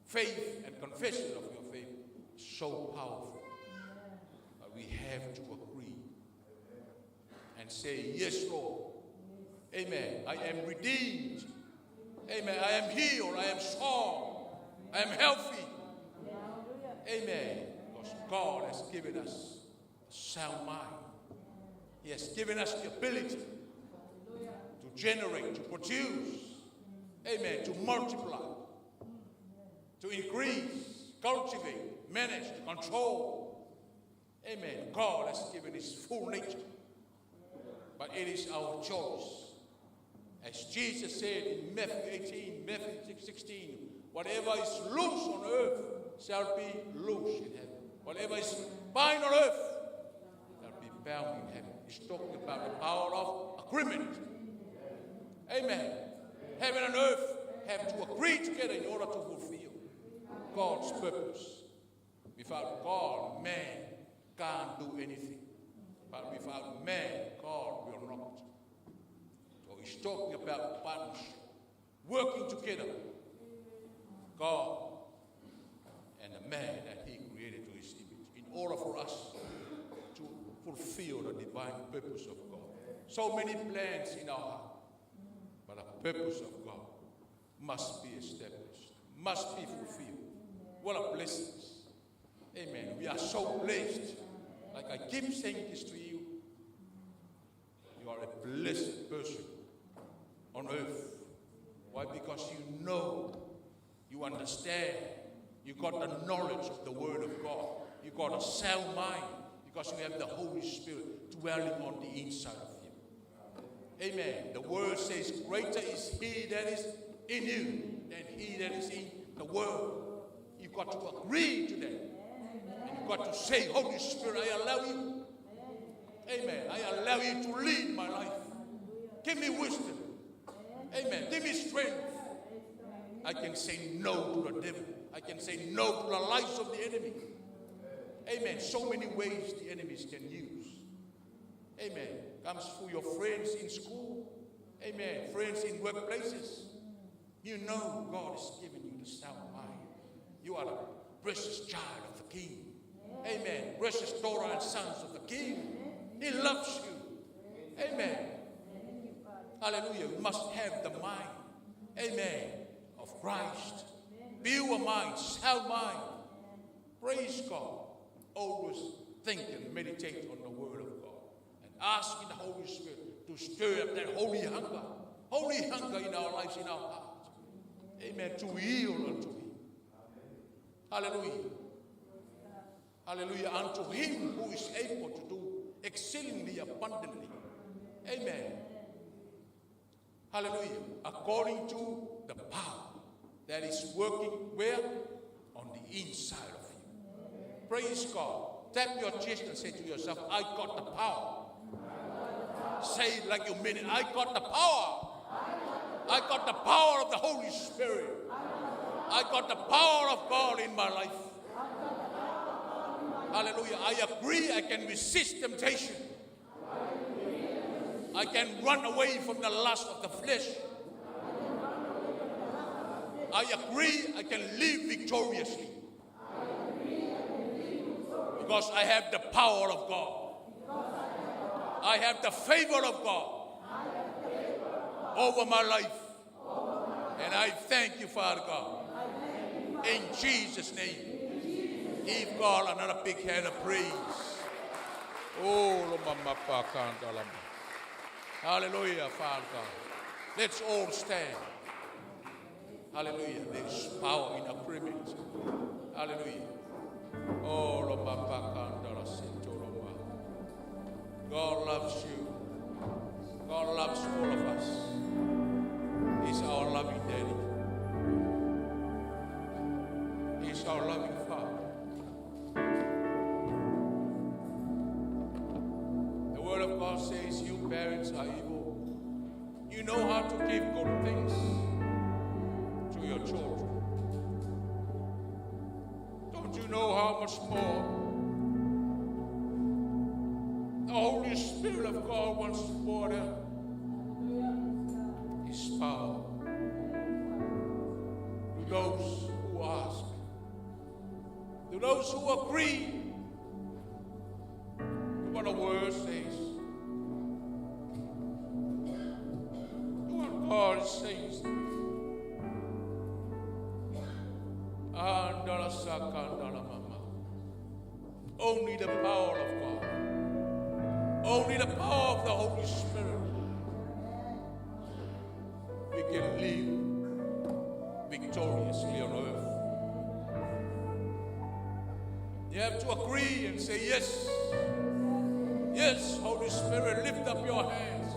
Faith and confession of your faith is so powerful. But we have to agree and say, yes, Lord. Amen. I am redeemed. Amen. I am healed. I am strong. I am healthy. Amen. Because God has given us a sound mind. He has given us the ability to generate, to produce. Amen. To multiply. To increase, cultivate, manage, to control. Amen. God has given his full nature. But it is our choice. As Jesus said in Matthew 18, Matthew 16, whatever is loose on earth shall be loose in heaven. Whatever is bound on earth shall be bound in heaven. He's talking about the power of agreement. Amen. Heaven and earth have to agree together in order to fulfill God's purpose. Without God, man can't do anything. But without man, God will not. So he's talking about partnership, working together. God and the man that he created to his image, in order for us to fulfill the divine purpose of God. So many plans in our heart, but the purpose of God must be established, must be fulfilled. What a blessing. Amen. We are so blessed. Like I keep saying this to you, you are a blessed person on earth. Why? Because you know, you understand, you got the knowledge of the Word of God. You got a sound mind because you have the Holy Spirit dwelling on the inside of you. Amen. The Word says, greater is He that is in you than he that is in the world. You've got to agree to that. And you've got to say, Holy Spirit, I allow you. Amen. I allow you to lead my life. Give me wisdom. Amen. Give me strength. I can say no to the devil. I can say no to the lies of the enemy. Amen. So many ways the enemies can use. Amen. Comes through your friends in school. Amen. Friends in workplaces. You know God has given you the sound mind. You are the precious child of the King. Amen. Precious daughter and sons of the King. He loves you. Amen. Hallelujah. You must have the mind. Amen. Of Christ. Pure mind, sound mind. Praise God. Always think and meditate on the Word of God. And ask in the Holy Spirit to stir up that holy hunger. Holy hunger in our lives, in our heart. Amen. To yield unto Him. Hallelujah. Hallelujah. Unto Him who is able to do exceedingly abundantly. Amen. Hallelujah. According to the power that is working where? On the inside of you. Praise God. Tap your chest and say to yourself, I got the power. Say it like you mean it. I got the power. I got the power of the Holy Spirit. I got the power of God in my life. Hallelujah. I agree I can resist temptation. I can run away from the lust of the flesh. I agree I can live victoriously. Because I have the power of God. I have the favor of God over my life. And I thank you, Father God. In Jesus' name. Give God another big hand of praise. Oh, hallelujah, Father God. Let's all stand. Hallelujah. There is power in agreement. Hallelujah. Oh, God loves you. God loves all of us. He's our loving daddy. He's our loving Father. The Word of God says, you parents are evil. You know how to give good things to your children. Don't you know how much more the Holy Spirit of God wants to pour out His power to those who ask, to those who agree to what the Word says, to what God says. Only the power of God, only the power of the Holy Spirit, we can live victoriously on earth. You have to agree and say, yes, yes, Holy Spirit, lift up your hands.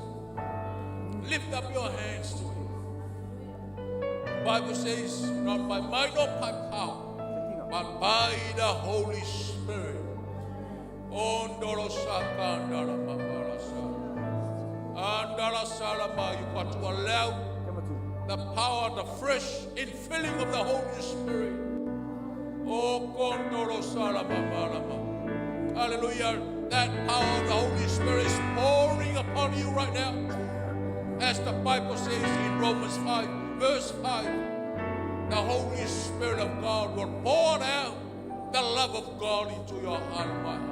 Lift up your hands to Him. The Bible says, not by might or by power, but by the Holy Spirit. You've got to allow the power, the fresh infilling of the Holy Spirit. Hallelujah. That power of the Holy Spirit is pouring upon you right now. As the Bible says in Romans 5, verse 5, the Holy Spirit of God will pour out the love of God into your heart and my heart.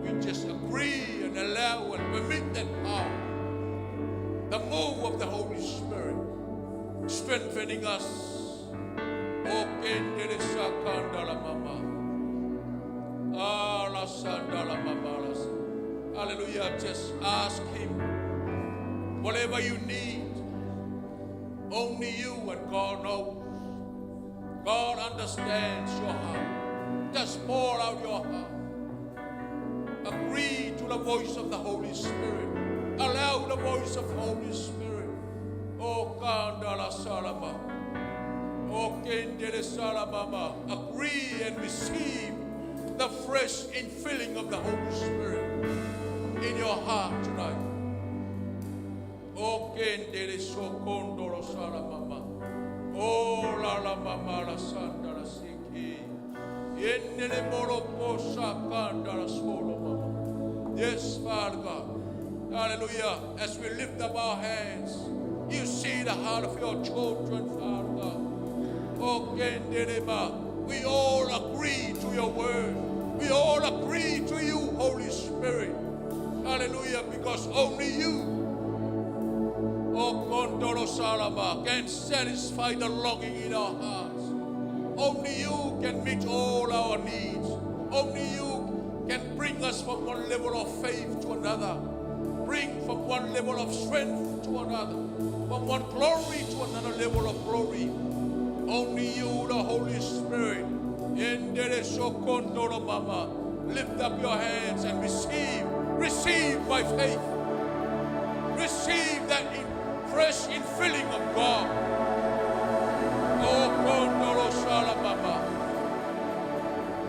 We just agree and allow and permit that power, the move of the Holy Spirit, strengthening us. Hallelujah. Just ask Him whatever you need. Only you and God knows. God understands your heart. Just pour out your heart. Agree to the voice of the Holy Spirit. Allow the voice of the Holy Spirit. Oh, Kandala Salama. Oh, Kendele Salamama. Agree and receive the fresh infilling of the Holy Spirit in your heart tonight. Oh, Kendele Sokondolo Salamama. Oh, la la mama la sanda la siki. Yenele moroko sakanda la solo mama. Yes, Father God. Hallelujah. As we lift up our hands, you see the heart of your children, Father God. Oh, Kendelema. We all agree to your word. We all agree to you, Holy Spirit. Hallelujah. Because only you, oh, Kondoro Salama, can satisfy the longing in our hearts. Only you can meet all our needs. Only you can bring us from one level of faith to another. Bring from one level of strength to another. From one glory to another level of glory. Only you, the Holy Spirit. Lift up your hands and receive. Receive by faith. Receive that fresh infilling of God. Oh, Kondoro Salamama.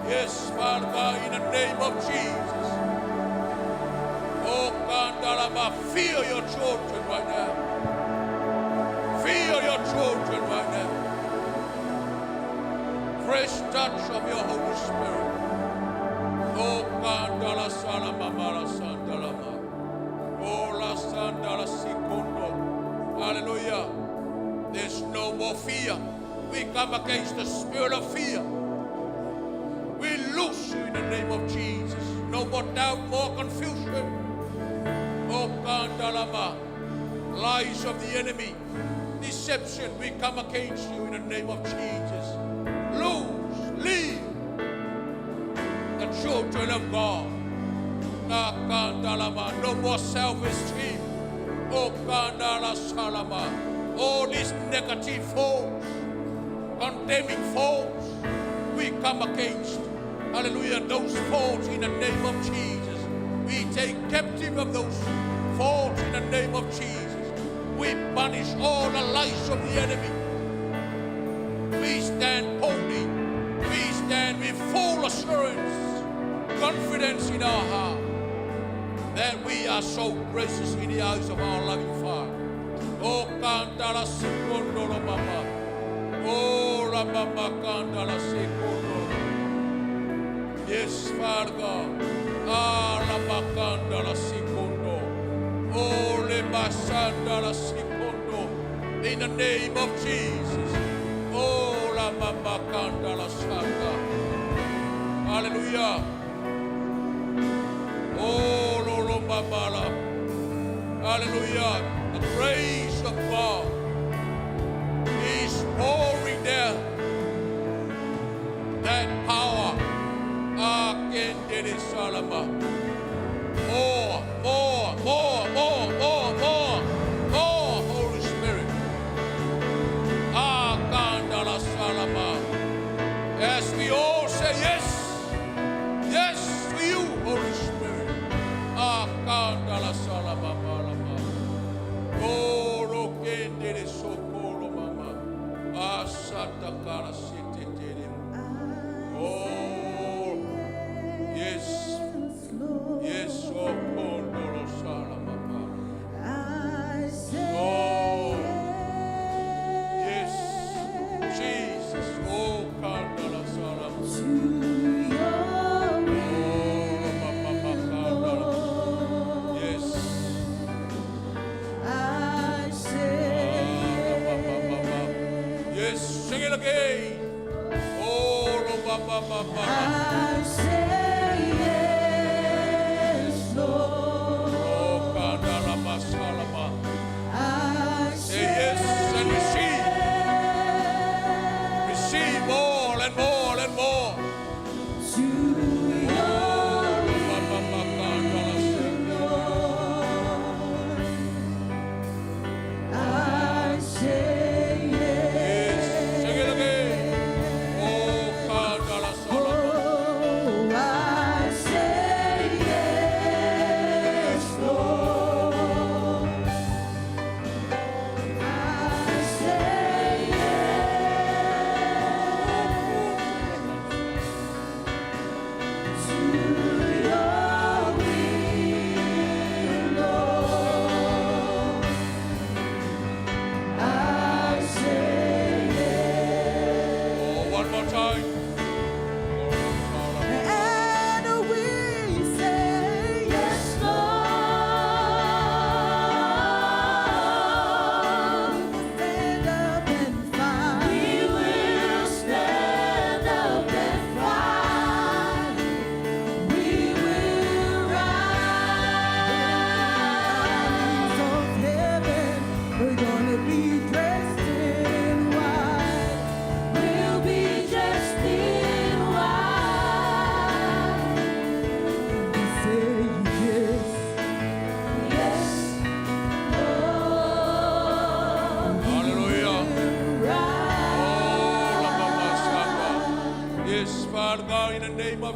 Yes, Father God, in the name of Jesus. Oh, Kandalama, feel your children right now. Feel your children right now. Fresh touch of your Holy Spirit. Oh, Kandala Salamama Sandalama. Oh, La Sandala Sikondo. Hallelujah. There's no more fear. We come against the spirit of fear. We loose you in the name of Jesus. No more doubt, more confusion. Oh, Kandalama. Lies of the enemy. Deception. We come against you in the name of Jesus. Loose. Leave. The children of God. No more self-esteem. Oh, Kandala Salama. all these negative thoughts, condemning thoughts, we come against, hallelujah, those thoughts in the name of Jesus. We take captive of those thoughts in the name of Jesus. We banish all the lies of the enemy. We stand holy. We stand with full assurance, confidence in our heart that we are so precious in the eyes of our loving Father. Oh, cantala secondo la mama. Oh, la mama cantala secondo. Yes, Father God. Ah, la macanda la secondo. Oh, le basanda la secondo. In the name of Jesus. Oh, la mama canta la santa. Hallelujah. Oh, Lolo Babala. Hallelujah. The grace of God is pouring down. That power. Kendere Salama. More, Holy Spirit. Kandala Salama. As we all say yes to you, Holy Spirit. Kandala Salama Balama. Oro Kendere Sokoro Mama. Santa Kala City. Oh, yes, oh, Kondoro Salama. Oh, yes, Jesus, oh, Kandala Salama. Yes, sing it again. I say yes, Lord. Oh, Kandalama Salama. I say yes and receive more and more and more. To your I say yes. Sing it again.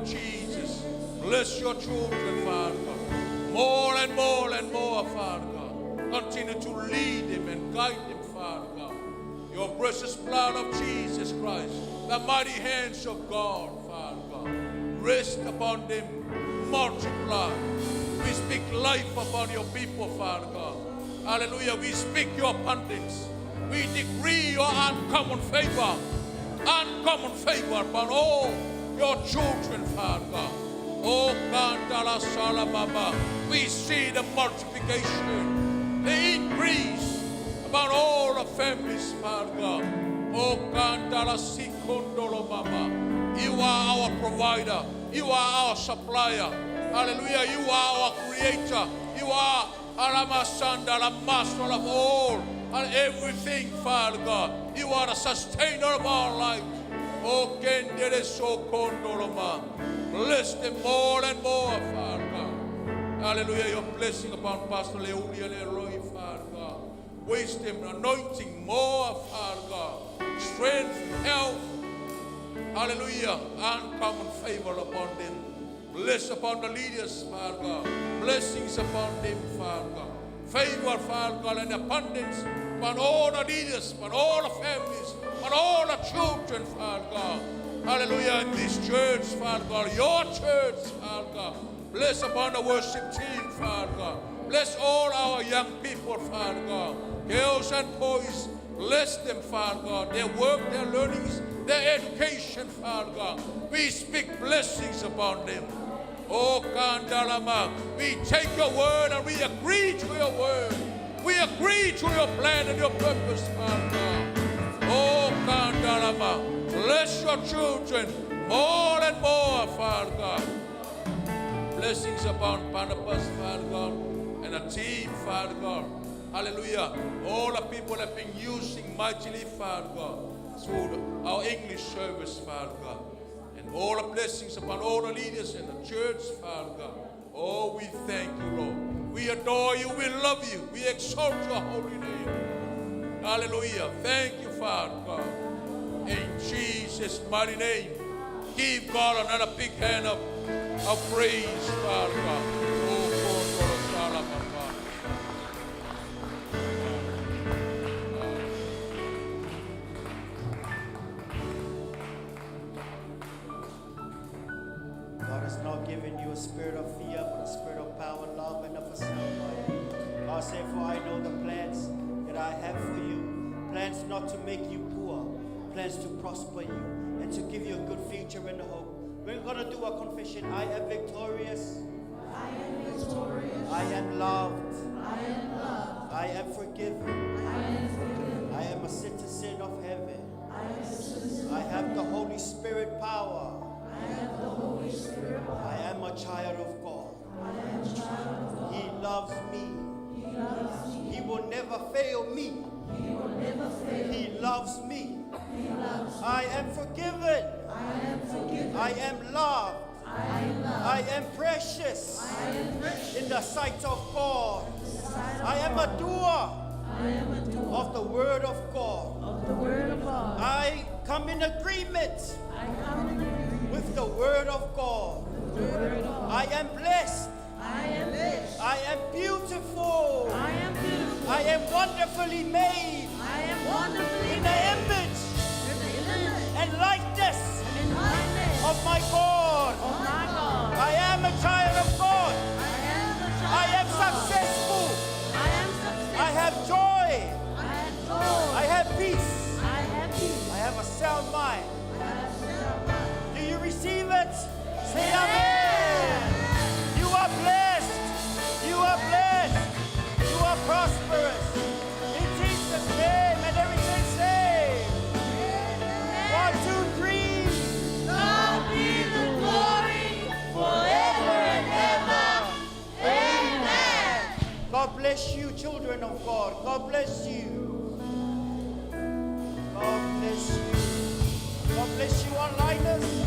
Jesus, bless your children, Father God. More and more, Father God. Continue to lead them and guide them, Father God. Your precious blood of Jesus Christ, the mighty hands of God, Father God, rest upon them, multiply. We speak life upon your people, Father God. Hallelujah. We speak your abundance. We decree your uncommon favor upon all your children, Father God. Oh, Kandala Salababa. We see the multiplication, the increase about all the families, Father God. Oh, Kandala Sikondolo Baba. You are our provider. You are our supplier. Hallelujah. You are our creator. You are Alamasanda, the master of all and everything, Father God. You are the sustainer of our lives. Oh, Kendere Sokondoloma. Bless them more and more, Father God. Hallelujah. Your blessing upon Pastor Leonie and Leroy, Father God. wisdom, anointing, more, Father God, strength, health, hallelujah, uncommon favor upon them. Bless upon the leaders, Father God. Blessings upon them, Father God. Favor, Father God, and abundance upon all the leaders, upon all the families, upon all the children, Father God. Hallelujah, in this church, Father God, your church, Father God. Bless upon the worship team, Father God. Bless all our young people, Father God. Girls and boys, bless them, Father God. Their work, their learnings, their education, Father God. We speak blessings upon them. Oh, Kandalama, we take your word and we agree to your word. We agree to your plan and your purpose, Father God. Oh, Kandalama, bless your children more and more, Father God. Blessings upon Barnabas, Father God, and a team, Father God. Hallelujah. All the people have been using mightily, Father God, through our English service, Father God. And all the blessings upon all the leaders in the church, Father God. Oh, we thank you, Lord. We adore you. We love you. We exalt your holy name. Hallelujah. Thank you, Father God. In Jesus' mighty name, give God another big hand of praise, Father God. Oh, God has not given you a spirit of fear, but a spirit of power, love, and of a sound mind. God said, for I know the plans that I have for you. Plans not to make you poor, plans to prosper you, and to give you a good future and a hope. We're going to do a confession. I am victorious. I am victorious. I am loved. I am loved. I am forgiven. I am forgiven. I am a citizen of heaven. I am a citizen. I have the Holy Spirit power. I have the Holy Spirit. I am a child of God. I am a child of God. He loves me. He loves me. He will never fail me. He will never fail. He loves me. He loves me. I am forgiven. I am forgiven. I am loved. I am loved. I am precious I am precious. in the sight of God. Beside I am God. a doer I am a doer of the word of God. of the word of God. I come in agreement I come in agreement with the word of God. with the word of God. I am blessed. I am blessed. I am beautiful. I am beautiful. I am wonderfully made I am wonderfully in the image in the image and likeness and likeness of my God. of my God. I am a child of God. I am a child I am of God. successful. I am successful. I have joy. I have joy. I have peace. I have peace. I have a sound mind. I have sound mind. Do you receive it? Say amen. You are blessed. You are blessed. You are prosperous. In Jesus' name, and everything say. 1, 2, 3. God be the glory forever and ever. Amen. God bless you, children of God. God bless you. God bless you. God bless you, onliners.